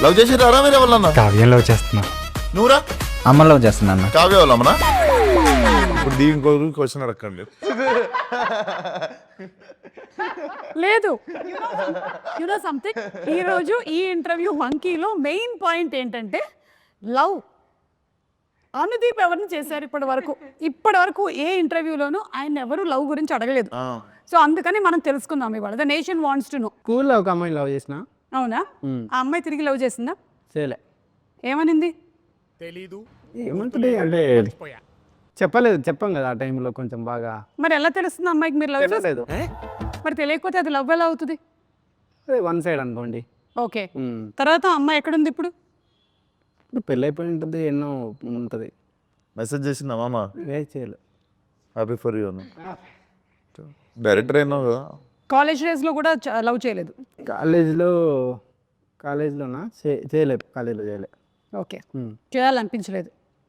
Love చేసి రారా వేరే వాళ్ళన్నా? కావ్యం లవ్ చేస్తున్నా. నువ్వురా? అమ్మ లవ్ చేస్తున్నా. కావ్య వాళ్ళమ్మనా? ఇప్పుడు దీనికి క్వశ్చన్ అడగండి. లేదు యునో సంథింగ్, ఈరోజు ఈ ఇంటర్వ్యూ మంకీలో మెయిన్ పాయింట్ ఏంటంటే లవ్. అనుదీప్ ఎవరిని చేశారు ఇప్పటి వరకు ఏ ఇంటర్వ్యూలోనూ ఆయన ఎవరు లవ్ గురించి అడగలేదు. సో అందుకని మనం తెలుసుకుందాం ఇవాళ. The nation wants to know. స్కూల్లో ఒక అమ్మాయిని లవ్ చేసిన. అవునా? ఆ అమ్మాయి తిరిగి లవ్ చేసిందా? చేయలే. ఏమనింది? ఏమంటుంది అంటే చెప్పాం కదా ఆ టైంలో కొంచెం బాగా. మరి ఎలా తెలుస్తుంది అమ్మాయికి మీరు లవ్ తెలియలేదు. మరి తెలియకపోతే అది లవ్ ఎలా అవుతుంది? అదే వన్ సైడ్ అనుకోండి. ఓకే, తర్వాత అమ్మాయి ఎక్కడుంది ఇప్పుడు? ఇప్పుడు పెళ్ళి అయిపోయి ఉంటుంది, ఎన్నో ఉంటుంది. మెసేజ్ చేసిందా మామ? చేయలేదు. హ్యాపీ ఫర్ యూ అన్న. డైరెక్టర్ అయినావు కదా. కాలేజ్ డేస్లో కూడా లవ్ చేయలేదు? కాలేజ్లోనా చేయలేదు. కాలేజ్లో చేయలేదు. ఓకే, చేయాలనిపించలేదు.